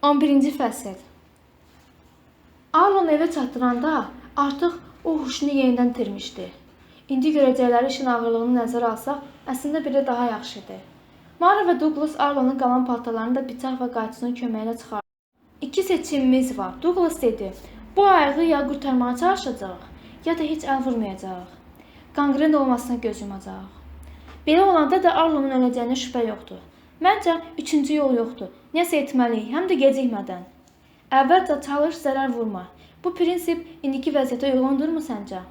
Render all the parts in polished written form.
11-ci fəsil. Arlon evə çatdıranda artıq o huşunu yenidən itirmişdi. İndi görəcəkləri işin ağırlığını nəzərə alsaq, əslində belə daha yaxşıdır. Mara və Douglas Arlonun qalan paltarlarını da bıçaq və qayçısının köməyinə çıxardı. İki seçimimiz var. Douglas dedi. Bu ayağı ya qurtarmağa çalışacaq, ya da heç əl vurmayacaq. Qangren olmasına göz yumacaq. Belə olanda da Arlonun öləcəyinə şübhə yoxdur. Məncə, üçüncü yol yoxdur. Nəsə etməliyik, həm də gecikmədən. Əvvəlcə çalış, zərər vurma. Bu prinsip indiki vəziyyətə uyğundurmu səncə?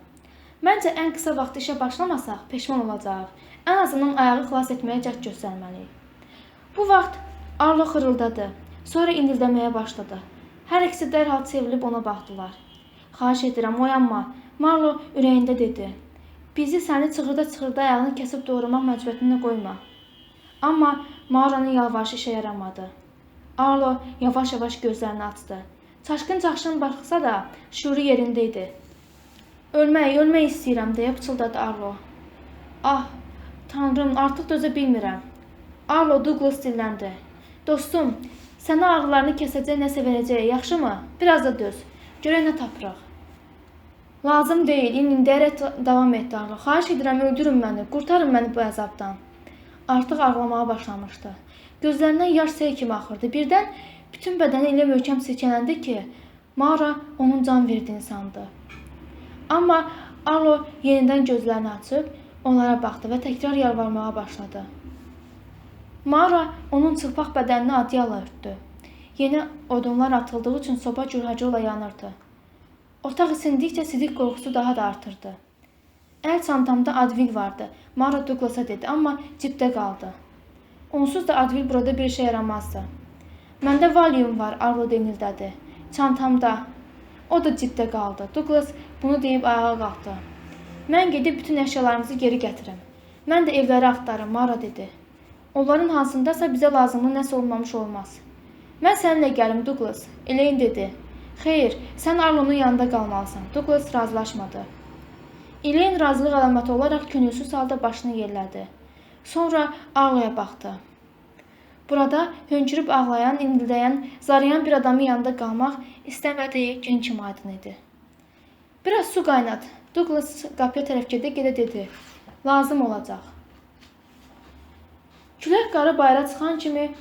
Məncə, ən qısa vaxt işə başlamasaq, peşman olacaq. Ən azından ayağı xilas etməyə cəhd göstərməliyik. Bu vaxt Arlo xırıldadı. Sonra inildəməyə başladı. Hər ikisi dərhal çevrilib ona baxdılar. Xahiş edirəm, oyanma. Marlo ürəyində dedi. Bizi səni çığırda-çığırda ayağını kəsib doğramaq məcburiyyətində qoyma. Amma Maranın yalvarışı işə yaramadı. Arlo yavaş-yavaş gözlərini açdı. Çaşqın-çaşqın baxsa da şüuru yerində idi. Ölmək istəyirəm, deyə pıçıldadı Arlo. Ah, Tanrım, artıq dözə bilmirəm. Arlo Douglas dilləndi. Dostum, sənə ağrılarını kəsəcək nəsə verəcək, yaxşımı? Biraz da döz. Görək nə tapırıq. Lazım deyil, inlindəyərək davam etdi Arlo. Xahiş edirəm, öldürün məni, qurtarın məni bu əzabdan. Artıq ağlamağa başlamışdı. Gözlərindən yaş sel kimi axırdı. Birdən bütün bədəni elə möhkəm silkələndi ki, Mara onun can verdiğini sandı. Amma Arlo yenidən gözlərini açıb onlara baxdı və təkrar yalvarmağa başladı. Mara onun çılpaq bədənini adyalla örtdü. Yeni odunlar atıldığı üçün soba cürhacıqla yanırdı. Otaq isindikcə sidik qorxusu daha da artırdı. Əl çantamda Advil vardı. Mara Douglas'a dedi, amma cibdə qaldı. Onsuz da Advil burada bir işə yaramazdı. Məndə Valium var, Arlo denildədi. Çantamda. O da cibdə qaldı. Douglas bunu deyib ayağa qalxdı. Mən gedib bütün əşyalarımızı geri gətirim. Mən də evləri axtarım, Mara dedi. Onların hansındasa bizə lazımlı nəsə olmamış olmaz. Mən səninlə gəlim, Douglas. Elaine dedi. Xeyr, sən Arlonun yanında qalmalısan. Douglas razılaşmadı. Elaine razılıq əlaməti olaraq könülsüz halda başını yerlədi. Sonra Arloya baxdı. Burada hönkürüb ağlayan, inildəyən, zarayan bir adamın yanında qalmaq istəmədiyi gün kimi aydın idi. Biraz su qaynat. Douglas qapıya tərəf gedə dedi. Lazım olacaq. Külək qarı bayıra çıxan kimi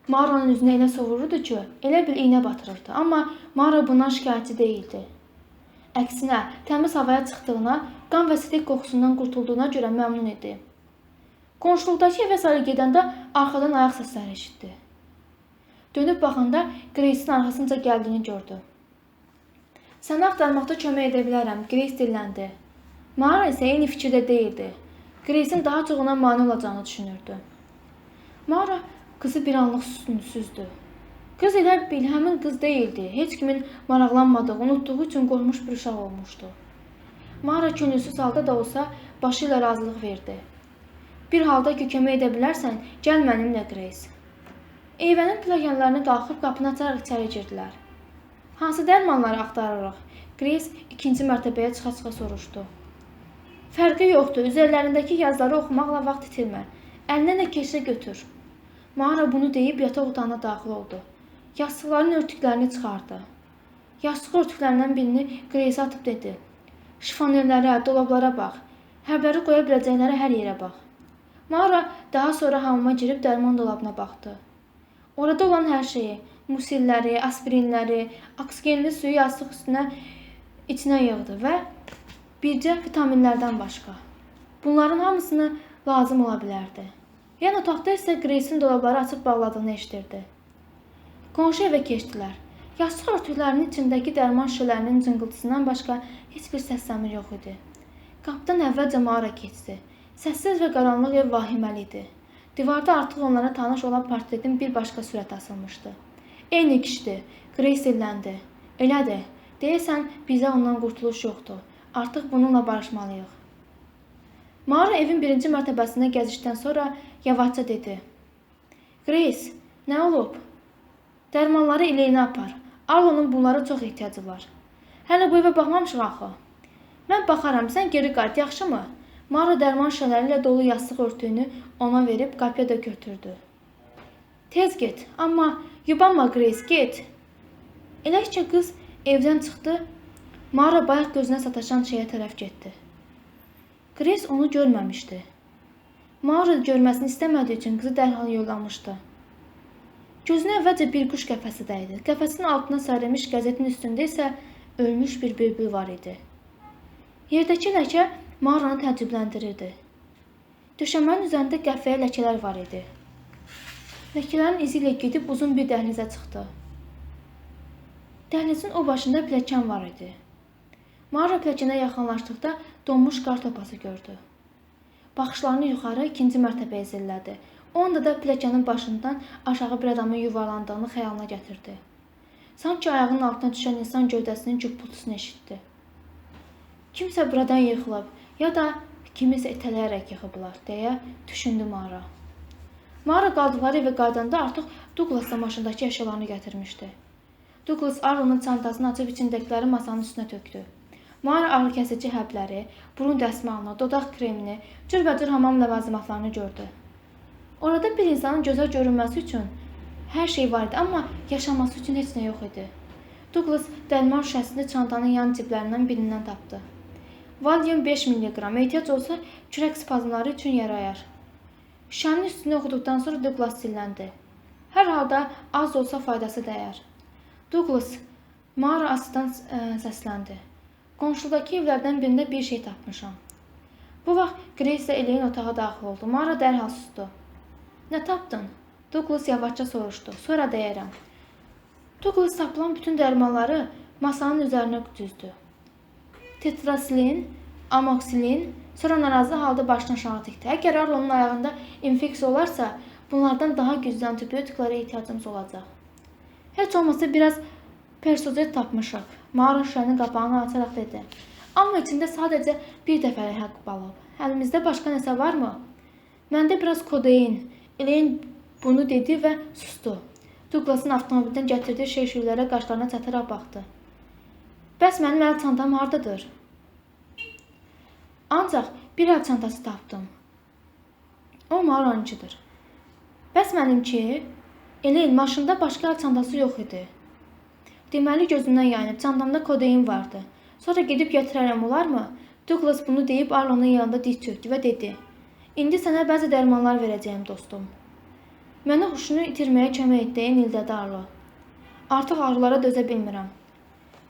Mara'nın üzünə elə sovururdu ki, elə bil iynə batırırdı. Amma Mara bundan şikayətçi deyildi. Əksinə, təmiz havaya çıxdığına, qan və sidik qoxusundan qurtulduğuna görə məmnun idi. Qonşuluqdakı evə sarı gedəndə arxadan ayaq səsləri eşitdi. Dönüb baxanda Grace'in arxasınca gəldiyini gördü. Səni axtarmaqda kömək edə bilərəm, Grace dilləndi. Mara isə eyni fikirdə deyildi. Grace'in daha çox ona mane olacağını düşünürdü. Mara qızı bir anlıq süzdü. Qız elə bil həmin qız deyildi. Heç kimin maraqlanmadığı, unutduğu üçün qorxmuş bir uşaq olmuşdu. Mara könülsüz halda da olsa başı ilə razılıq verdi. Bir halda ki, kömək edə bilərsən, gəl mənimlə, Grace. Eyvənin pilləkənlərini qalxıb qapını açaraq içəri girdilər. Hansı dərmanları axtarırıq? Grace ikinci mərtəbəyə çıxa-çıxa soruşdu. Fərqi yoxdur, üzərlərindəki yazıları oxumaqla vaxt itirmə. Əlinə nə keçsə götür. Mara bunu deyib yataq otağına daxil oldu. Yastıqların örtüklərini çıxardı. Yastıq örtüklərindən birini Grace atıb dedi. Şifonyerlərə, dolablara bax. Həbləri qoya biləcəklərə hər yerə bax. Mara daha sonra hamama girib dərman dolabına baxdı. Orada olan hər şeyi, musilləri, aspirinləri, oksigenli suyu yastıq içinə yığdı və bircə vitaminlərdən başqa. Bunların hamısını lazım ola bilərdi. Yan otaqda isə Grace'in dolabları açıb bağladığını eşidirdi. Qonşu evə keçdilər. Yastıq örtüklərinin içindəki dərman şüşələrinin cıngıltısından başqa heç bir səs-səmir yox idi. Qapıdan əvvəlcə Mara keçdi. Səssiz və qaranlıq ev vahiməli idi. Divarda artıq onlara tanış olan portretin bir başqa sürət asılmışdı. Eyni kişidir. Grace dilləndi. Elədir. Deyəsən, bizə ondan qurtuluş yoxdur. Artıq bununla barışmalıyıq. Mara evin birinci mərtəbəsində gəzişdən sonra yavaşca dedi. Grace, nə olub? Dərmanları Elaine apar. Arlo'nun bunlara çox ehtiyacı var. Hələ bu evə baxmamışıq axı. Mən baxaram, sən geri qayıt, yaxşımı? Mara dərman şüşələri ilə dolu yastıq örtüyünü ona verib qapıya da götürdü. Tez get, amma yubanma Grace, get. Elə ki qız evdən çıxdı, Mara bayaq gözünə sataşan şeyə tərəf getdi. Grace onu görməmişdi. Mara görməsini istəmədiyi üçün qızı dərhal yollamışdı. Gözünə əvvəlcə bir quş qəfəsi dəydi. Qəfəsin altına sərilmiş qəzetin üstündə isə ölmüş bir bülbül var idi. Yerdəki ləkə Maranı təəccübləndirirdi. Döşəmənin üzərində qəhvəyə ləkələr var idi. Ləkələrin izi ilə gedib uzun bir dəhlizə çıxdı. Dəhlizin o başında pilləkən var idi. Mara pilləkənə yaxınlaşdıqda donmuş qar topası gördü. Baxışlarını yuxarı ikinci mərtəbəyə zillədi. O anda da pilləkənin başından aşağı bir adamın yuvarlandığını xəyalına gətirdi. Sanki ayağının altına düşən insan gövdəsinin cüppultusunu eşitdi. Kimsə buradan yıxılıb, ya da kimisə itələyərək yıxıblar, deyə düşündü Mara. Mara qaldıqları evə qaydanda artıq Douglas da maşındakı əşyalarını gətirmişdi. Douglas Arlonun çantasını açıb içindəkiləri masanın üstünə tökdü. Mara ağrı-kəsici həbləri, burun dəsmalını, dodaq kremini, cürbəcür hamam ləvazimatlarını gördü. Orada bir insanın gözə görünməsi üçün hər şey var idi, amma yaşaması üçün heç nə yox idi. Douglas dəlman şüşəsini çantanın yan ciblərindən birindən tapdı. Valium 5 mg, ehtiyac olsa kürək spazmları üçün yarayar. Şüşənin üstünü oxuduqdan sonra Douglas dilləndi. Hər halda az olsa faydası dəyər. Douglas, Mara asıdan səsləndi. Qonşudakı evlərdən birində bir şey tapmışam. Bu vaxt Grace ilə Elaine otağa daxil oldu. Mara dərhal susdu. Nə tapdın? Douglas yavaşca soruşdu. Sonra deyərəm. Douglas tapılan bütün dərmanları masanın üzərinə düzdü. Tetrasilin, amoxilin, sonra narazı halda başını aşağı dikdi. Əgər Arlonun ayağında infeksiya olarsa, bunlardan daha güclü antibiotiklara ehtiyacımız olacaq. Heç olmasa biraz persozet tapmışıq. Mara şüşənin qapağını açaraq dedi. Amma içində sadəcə bir dəfəlik haqq balıb. Əlimizdə başqa nəsə varmı? Məndə biraz kodein. Elaine bunu dedi və sustu. Douglas'ın avtomobildən gətirdiyi şey-şüylərə qaşlarına çataraq baxdı. Bəs mənim əl çantam hardadır? Ancaq bir əl çantası tapdım. O Mara'nınkidir. Bəs mənimki? Elaine, maşında başqa əl çantası yox idi. Deməli gözümdən yayınıb, çantamda kodein vardı. Sonra gedib gətirərəm, olarmı? Douglas bunu deyib Arlonun yanında diz çökdü və dedi. İndi sənə bəzi dərmanlar verəcəyim, dostum. Mənə huşunu itirməyə kömək etdiyin ildədi Arlo. Artıq ağrılara dözə bilmirəm.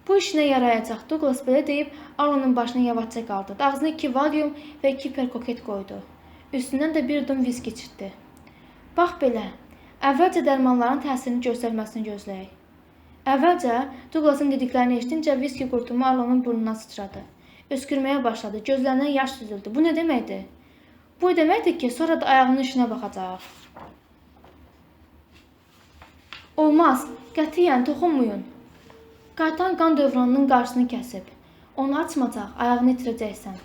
Bu işinə yarayacaq. Douglas belə deyib Arlonun başını yavaşca qaldırdı. Ağzına 2 valium və 2 perkoket qoydu. Üstündən də bir dum viski içirdi. Bax belə, əvvəlcə dərmanların təsirini göstərməsini gözləyək. Əvvəlcə Douglas'ın dediklərini eşitincə viski qurtumu Arlonun burnuna sıçradı. Öskürməyə başladı. Gözlərindən yaş süzüldü. Bu nə deməkdir? Bu deməkdir ki, sonra da ayağının işinə baxacaq. Olmaz. Qətiyyən toxunmayın. Qaytan qan dövranının qarşısını kəsib. Onu açmacaq, ayağını itirəcəksən.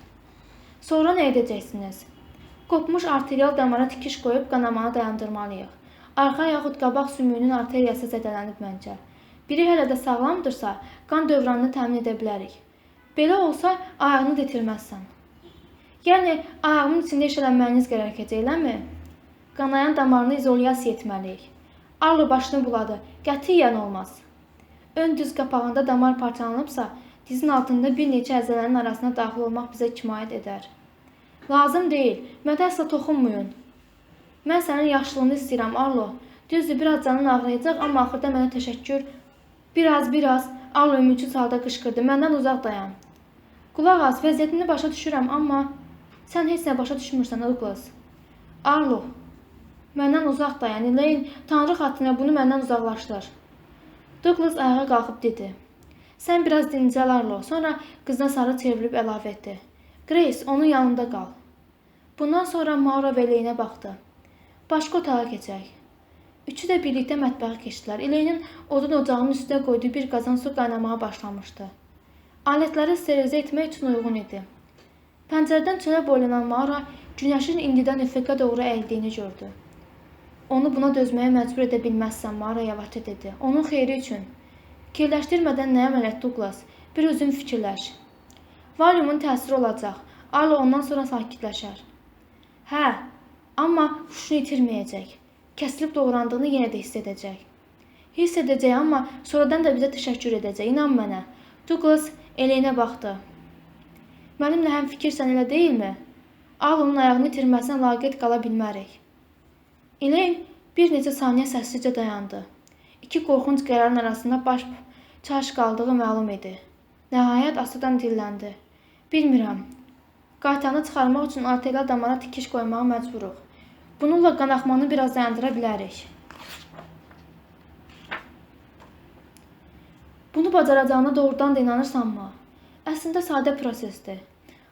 Sonra nə edəcəksiniz? Qopmuş arterial damara tikiş qoyub qanamanı dayandırmalıyıq. Arxa yaxud qabaq sümüyünün arteriyası zədələnib məncə. Biri hələ də sağlamdırsa, qan dövranını təmin edə bilərik. Belə olsa, ayağını da itirməzsən. Yəni, ayağımın içində işələnməyiniz qərarkəcək, eləmi? Qanayan damarını izolyasiya etməliyik. Arlo başını buladı. Qətiyyən olmaz. Ön düz qapağında damar parçalanıbsa, dizin altında bir neçə əzələnin arasına daxil olmaq bizə kifayət edər. Lazım deyil. Mənə əsla toxunmayın. Mən sənin yaxşılığını istəyirəm, Arlo. Düzdür, biraz canın ağrıyacaq, amma axırda mənə təşəkkür. Biraz. Arlo ümidsiz halda qışqırdı. Məndən uzaq dayan. Qulaq as, vəziyyətini başa düşürəm, amma sən heç nə başa düşmürsən, Douglas. Arlo, məndən uzaq dayan. Elaine, Tanrı xatirinə bunu məndən uzaqlaşdır. Douglas ayağa qalxıb dedi. Sən biraz dincəl, Arlo. Sonra qızına sarı çevrilib əlavə etdi. Grace, onun yanında qal. Bundan sonra Mara və Elaine'ə baxdı. Başqa otağa keçək. Üçü də birlikdə mətbəxə keçdilər. Elaine'in odun ocağının üstünə qoyduğu bir qazan su qaynamağa başlamışdı. Alətləri sterilizə etmək üçün uyğun idi. Pəncərədən çölə boylanan Mara günəşin indidən üfüqə doğru əyildiyini gördü. Onu buna dözməyə məcbur edə bilməzsən, Mara yavaşca dedi. Onun xeyri üçün. Fikirləşdirmədən nə əməl et, Douglas? Bir özün fikirləş. Valiumun təsiri olacaq. Arlo ondan sonra sakitləşər. Hə, amma huşunu itirməyəcək. kəsilib doğrandığını yenə də hiss edəcək. Hiss edəcək, amma sonradan da bizə təşəkkür edəcək. İnan mənə. Douglas Eleyinə baxdı. Mənimlə həm fikirsən, elə deyilmi? Arlonun ayağını itirməsinə laqeyd qala bilmərik. Elaine bir neçə saniyə səssizcə dayandı. İki qorxunc qərarın arasında baş çarş qaldığı məlum idi. Nəhayət astadan dilləndi. Bilmirəm. Qaytanı çıxarmaq üçün arterial damara tikiş qoymağa məcburuq. Bununla qan axmanı biraz dayandıra bilərik. Bunu bacaracağına doğrudan da inanırsanmı? Əslində sadə prosesdir.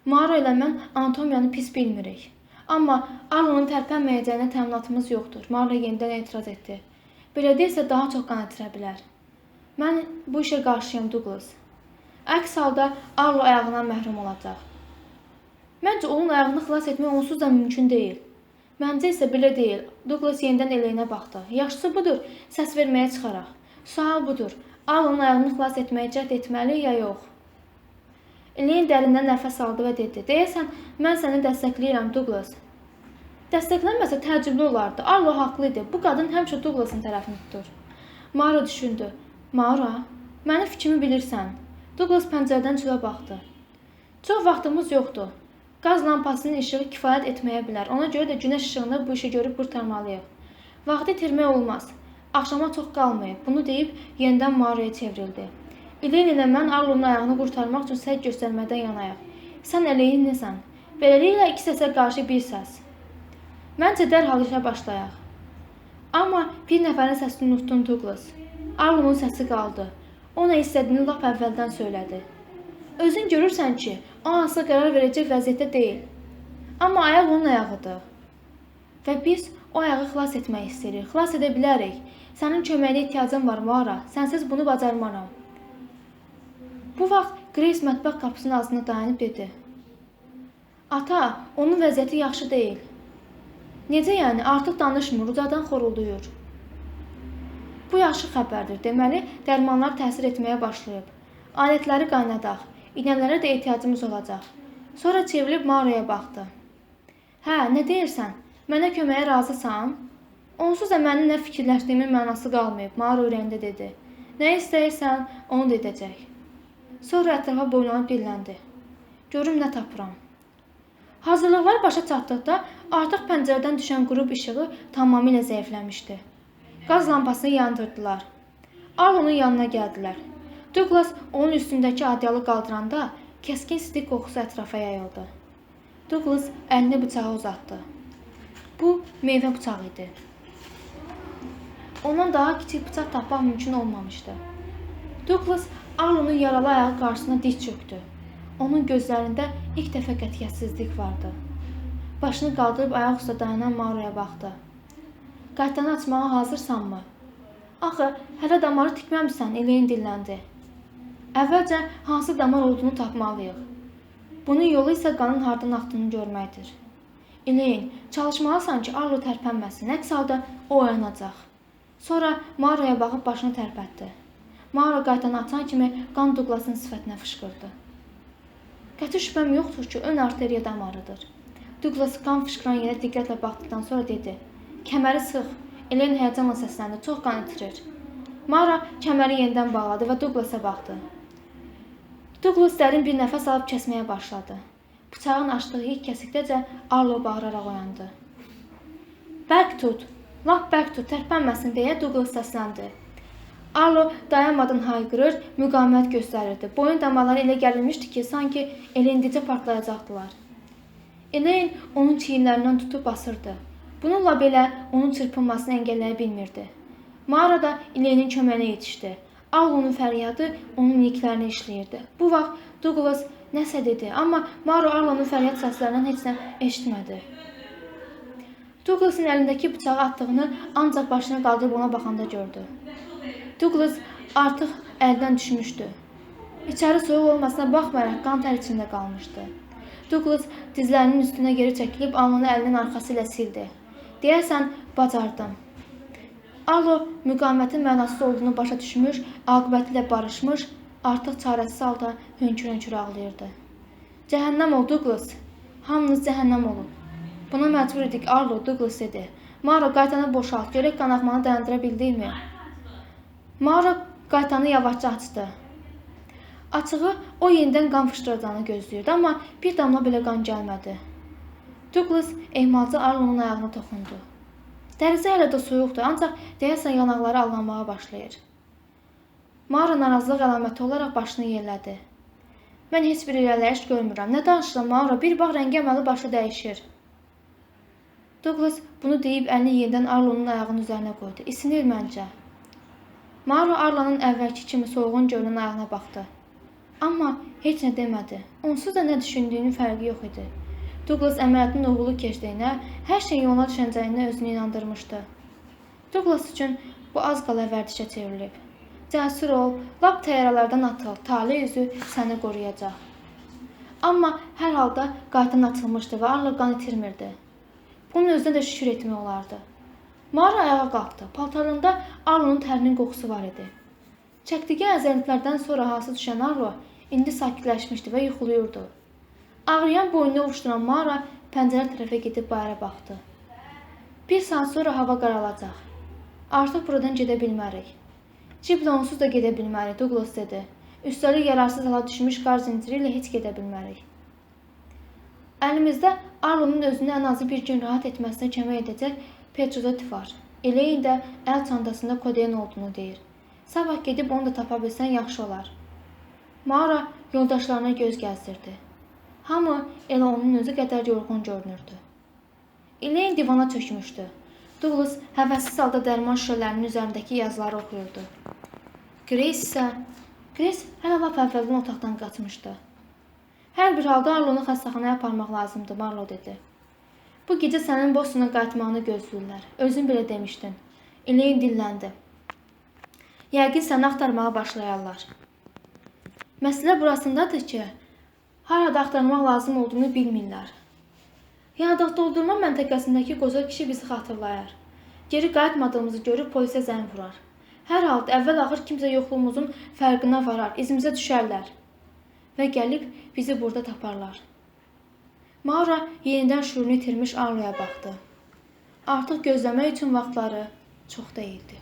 Mauro ilə mən anatomiyanı pis bilmirik. Amma Arlonun tərpənməyəcəyinə təminatımız yoxdur. Mauro yenidən etiraz etdi. Belə deyilsə daha çox qan itirə bilər. Mən bu işə qarşıyam, Douglas. Əks halda Arlo ayağından məhrum olacaq. Məncə onun ayağını xilas etmək onsuz da mümkün deyil. Məncə isə belə deyil. Douglas yenidən Eleyinə baxdı. Yaxşısı budur, səs verməyə çıxaraq. Sual budur, Arlonun ayağını xilas etməyə cəhd etməli ya yox? Elaine dərindən nəfəs aldı və dedi. Deyəsən, mən səni dəstəkləyirəm, Douglas. Dəstəklənməsə təəccüblü olardı. Arlo haqlı idi. Bu qadın həmişə Douglasın tərəfini tutur. Mauro düşündü. Mauro, mənim fikrimi bilirsən. Douglas pəncərədən çölə baxdı. Çox vaxtımız yoxdur. Qaz lampasının işığı kifayət etməyə bilər. Ona görə də günəş işığında bu işi görüb qurtarmalıyıq. Vaxtı itirmək olmaz. Axşama çox qalmayıb. Bunu deyib yenidən Mauroya çevrildi. Elaine ilə mən Arlonun ayağını qurtarmaq üçün səy göstərmədən yanayaq. Sən Eleyinləsən. Beləliklə iki səsə qarşı bir səs. Məncə dərhal işə başlayaq. Amma bir nəfərin səsini unutdun, Douglas. Arlonun səsi qaldı. O nə istədiyini lap əvvəldən söylədi. Özün görürsən ki, o hansısa qərar verəcək vəziyyətdə deyil. Amma ayaq onun ayağıdır. Və biz o ayağı xilas etmək istəyirik. Xilas edə bilərik. Sənin köməyinə ehtiyacım var, Maura. Sənsiz bunu bacarmaram. Bu vaxt Grace mətbəx qapısının ağzında dayanıb dedi. Ata, onun vəziyyəti yaxşı deyil. Necə yəni? Artıq danışmır, ucadan xorulduyur. Bu yaxşı xəbərdir. Deməli, dərmanlar təsir etməyə başlayıb. Alətləri qaynadaq. İğnələrə də ehtiyacımız olacaq. Sonra çevrilib Mauroya baxdı. Hə, nə deyirsən? Mənə köməyə razısan? Onsuz da mənim nə fikirləşdiyimin mənası qalmayıb, Mauro ürəyində dedi. Nə istəyirsən, onu da edəcək. Sonra ətrafa boylanıb dilləndi. Görüm nə tapıram. Hazırlıqlar başa çatdıqda artıq pəncərədən düşən qrup işığı tamamilə zəifləmişdi. Qaz lampasını yandırdılar. Arlonun yanına gəldilər. Douglas onun üstündəki adyalı qaldıranda kəskin sidik qoxusu ətrafa yayıldı. Douglas əlini bıçağa uzatdı. Bu meyvə bıçağı idi. Ondan daha kiçik bıçaq tapmaq mümkün olmamışdı. Douglas Arlonun yaralı ayağı qarşısına diz çöktü. Onun gözlərində ilk dəfə qətiyyətsizlik vardı. Başını qaldırıb ayaq üstə dayanan Mauroya baxdı. Qaytanı açmağa hazırsanmı? Axı, hələ damarı tikməmişsən, Elaine dilləndi. Əvvəlcə hansı damar olduğunu tapmalıyıq. Bunun yolu isə qanın hardan axdığını görməkdir. Elaine, çalışmalısan ki, Arlo tərpənməsin, əks halda o oyanacaq. Sonra Mauroya baxıb başını tərpətdi. Mauro qaytanı açan kimi qan Douglasın sifətinə fışqırdı. Qəti şübhəm yoxdur ki, ön arteriya damarıdır. Douglas qan fışqıran yerə diqqətlə baxdıqdan sonra dedi. Kəməri sıx. Elaine həyəcanla səsləndi. Çox qan itirir. Mauro kəməri yenidən bağladı və Douglasa baxdı. Douglas dərin bir nəfəs alıb kəsməyə başladı. Bıçağın açdığı ilk kəsikdəcə Arlo bağıraraq oyandı. Bərk tut, lap bərk tut, tərpənməsin deyə Douglas səsləndi. Arlo dayanmadan hayqırır, müqavimət göstərirdi. Boyun damarları elə gərilmişdi ki, sanki elə indicə partlayacaqdılar. Elaine onun çiyinlərindən tutub basırdı. Bununla belə onun çırpınmasını əngəlləyə bilmirdi. Mauro da Elaine'in köməyinə yetişdi. Arlo'nun fəryadı onun iliklərini işləyirdi. Bu vaxt Douglas nəsə dedi, amma Mauro Arlo'nun fəryad səslərindən heç nə eşitmədi. Douglas'ın əlindəki bıçağı atdığını ancaq başına qaldırıb ona baxanda gördü. Douglas artıq əldən düşmüşdü. İçəri soyuq olmasına baxmayaraq qan tər içində qalmışdı. Douglas dizlərinin üstünə geri çəkilib alnını əlinin arxası ilə sildi. Deyəsən, bacardım. Arlo müqavimətin mənasız olduğunu başa düşmüş, aqibəti ilə barışmış, artıq çarəsiz halda hönkür-hönkür ağlayırdı. Cəhənnəm ol, Douglas. Hamınız cəhənnəm olun. Buna məcbur idik, Arlo, Douglas dedi. Mauro, qaytanı boşalt. Görək qanaxmanı dayandıra bildikmi? Mauro qaytanı yavaşca açdı. Açığı o yenidən qan fışdıracağını gözləyirdi, amma bir damla belə qan gəlmədi. Douglas ehmalca Arlonun ayağına toxundu. Dərisi hələ də soyuqdur, ancaq deyəsən yanaqları allanmağa başlayır. Mauro narazılıq əlaməti olaraq başını yellədi. Mən heç bir irəliləyiş görmürəm. Nə danışıram, Mauro? Bir bax, rəngi əməli başa dəyişir. Douglas bunu deyib əlini yenidən Arlonun ayağının üzərinə qoydu. İsinir məncə. Mauro Arlonun əvvəlki kimi soyuğun görünən ayağına baxdı. Amma heç nə demədi. Onsuz da nə düşündüyünün fərqi yox idi. Douglas əməliyyatın uğurlu keçdiyinə, hər şey yoluna düşəcəyinə özünü inandırmışdı. Douglas üçün bu az qala vərdişə çevrilib. Cəsur ol, lap təyyarələrdən atıl, talih üzü səni qoruyacaq. Amma hər halda qaytan açılmışdı və Arlo qan itirmirdi. Bunun özünə də şükür etmək olardı. Mauro ayağa qalxdı. Paltarında Arlonun tərinin qoxusu var idi. Çəkdiyi əzəliklərdən sonra hası düşən Arlo indi sakitləşmişdi və yuxuluyurdu. Ağrıyan boynunu ovuşduran Mauro pəncərə tərəfə gedib bayıra baxdı. Bir saat sonra hava qaralacaq. Artıq buradan gedə bilmərik. Ciblə onsuz da gedə bilmərik, Douglas dedi. Üstəlik yararsız hala düşmüş qar zinciri ilə heç gedə bilmərik. Əlimizdə Arlonun özünü ən azı bir gün rahat etməsinə kömək edəcək Petrodot var. Elaine də əl çantasında kodein olduğunu deyir. Sabah gedib onu da tapa bilsən yaxşı olar. Mauro yoldaşlarına göz gəzdirdi. Hamı elə onun özü qədər yorğun görünürdü. Elaine divana çökmüşdü. Douglas həvəssiz halda dərman şüşələrinin üzərindəki yazıları oxuyurdu. Grace hələ lap əvvəldən otaqdan qaçmışdı. Hər bir halda Arlonu xəstəxanaya aparmaq lazımdır, Marlo dedi. Bu gecə sənin Bostona qayıtmağını gözləyirlər. Özün belə demişdin. Elaine dilləndi. Yəqin səni axtarmağa başlayarlar. Məsələ burasındadır ki, harada axtarmaq lazım olduğunu bilmirlər. Yadaq doldurma məntəqəsindəki qoca kişi bizi xatırlayar. Geri qayıtmadığımızı görüb polisə zəng vurar. Hər halda əvvəl-axır kimsə yoxluğumuzun fərqinə varar, izimizə düşərlər. Və gəlib bizi burada taparlar. Mauro yenidən şüurunu itirmiş Arloya baxdı. Artıq gözləmək üçün vaxtları çox deyildi.